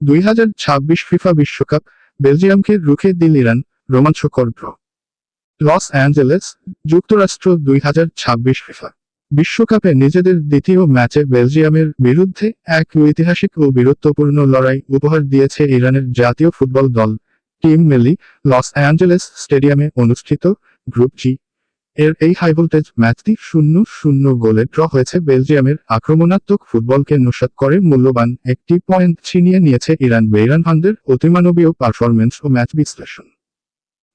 2026 FIFA বিশ্বকাপ, বেলজিয়ামকে রুখে দিল ইরান, রোমাঞ্চকর ড্র। লস অ্যাঞ্জেলেস, যুক্তরাষ্ট্র। 2026 ফিফা বিশ্বকাপে নিজেদের দ্বিতীয় ম্যাচে বেলজিয়ামের বিরুদ্ধে এক ঐতিহাসিক ও বীরত্বপূর্ণ লড়াই উপহার দিয়েছে ইরানের জাতীয় ফুটবল দল। টিম মেলি লস অ্যাঞ্জেলেস স্টেডিয়ামে অনুষ্ঠিত গ্রুপ জি এর এই হাইভোল্টেজ ম্যাচটি 0-0 গোলে ড্র হয়েছে। বেলজিয়ামের আক্রমণাত্মক ফুটবলকে নস্যাৎ করে মূল্যবান একটি পয়েন্ট ছিনিয়ে নিয়েছে ইরান। বেইরানভান্দের অতিমানবীয় পারফরম্যান্স ও ম্যাচ বিশ্লেষণ।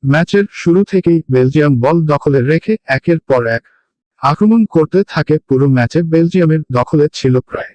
ম্যাচের শুরু থেকেই বেলজিয়াম বল দখলে রেখে একের পর এক আক্রমণ করতে থাকে। পুরো ম্যাচে বেলজিয়ামের দখলে ছিল প্রায়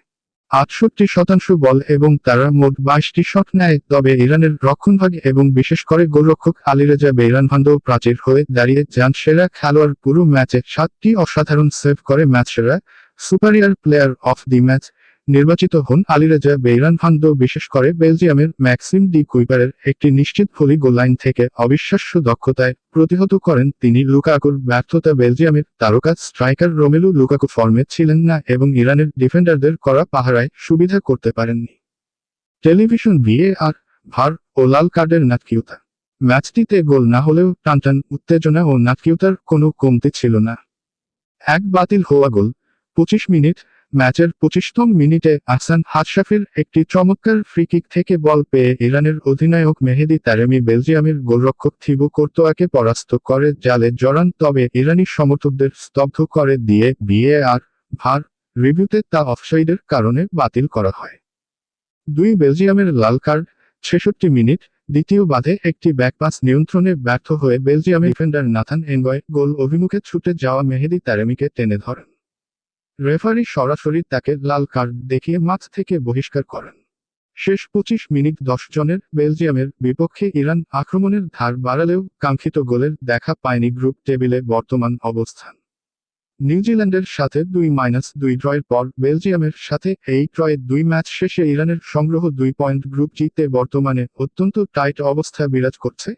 68% বল এবং তারা মোট 22টি শট নেয়। তবে ইরানের রক্ষণভাগ এবং বিশেষ করে গোলরক্ষক আলীরেজা বেইরানভান্দও প্রাচীর হয়ে দাঁড়িয়ে যান সেরা খেলোয়াড়। পুরো ম্যাচে 7টি অসাধারণ সেভ করে ম্যাচ সেরা সুপারিয়ার প্লেয়ার অফ দি ম্যাচ নির্বাচিত হন আলীরেজা বেইরানভান্দো। বিশেষ করে বেলজিয়ামের ম্যাক্সিম ডি কুইপারের একটি নিশ্চিত ভলি গোল লাইন থেকে অবিশ্বাস্য দক্ষতায় প্রতিহত করেন তিনি লুকাকুর ব্যর্থতা। বেলজিয়ামের তারকা স্ট্রাইকার রোমেলু লুকাকু ফর্মে ছিলেন না এবং ইরানের ডিফেন্ডারদের করা পাহারায় সুবিধা করতে পারেননি। টেলিভিশন ভিএআর, ভার ও লাল কার্ডের নাটকীয়তা। ম্যাচটিতে গোল না হলেও টানটান উত্তেজনা ও নাটকীয়তার কোনো কমতি ছিল না। এক বাতিল হওয়া গোল। 25 মিনিট। ম্যাচের 25তম মিনিটে আহসান হাশরাফির একটি চমৎকার ফ্রি কিক থেকে বল পেয়ে ইরানের অধিনায়ক মেহেদি তারেমি বেলজিয়ামের গোলরক্ষক থিবো কোর্তোয়াকে পরাস্ত করে জালে জড়ান। তবে ইরানি সমর্থকদের স্তব্ধ করে দিয়ে ভিএআর, ভার রিভিউতে তা অফসাইডের কারণে বাতিল করা হয়। বেলজিয়ামের লাল কার্ড। 66 মিনিট। দ্বিতীয় বাধে একটি ব্যাকপাস নিয়ন্ত্রণে ব্যর্থ হয়ে বেলজিয়ামের ডিফেন্ডার নাথান এনগয় গোল অভিমুখে ছুটে যাওয়া মেহেদি তারেমিকে টেনে ধরেন। রেফারি সরাসরি তাকে লাল কার্ড দেখিয়ে মাঠ থেকে বহিষ্কার করেন। শেষ 25 মিনিট 10 জনের বেলজিয়ামের বিপক্ষে ইরান আক্রমণের ধার বাড়ালেও কাঙ্ক্ষিত গোলের দেখা পায়নি। গ্রুপ টেবিলে বর্তমান অবস্থান। নিউজিল্যান্ডের সাথে 2-2 ড্রয়ের পর বেলজিয়ামের সাথে এই ড্রয়ে 2 ম্যাচ শেষে ইরানের সংগ্রহ 2 পয়েন্ট। গ্রুপ জিতে বর্তমানে অত্যন্ত টাইট অবস্থা বিরাজ করছে,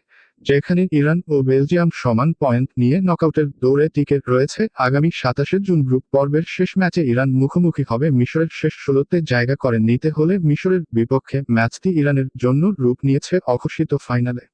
যেখানে ইরান ও বেলজিয়াম সমান পয়েন্ট নিয়ে নকআউটের দৌড়ে টিকে রয়েছে। আগামী 27 জুন গ্রুপ পর্বের শেষ ম্যাচে ইরান মুখোমুখি হবে মিশরের। শেষ 16তে জায়গা করে নিতে হলে মিশরের বিপক্ষে ম্যাচটি ইরানের জন্য রূপ নিয়েছে অঘোষিত ফাইনালে।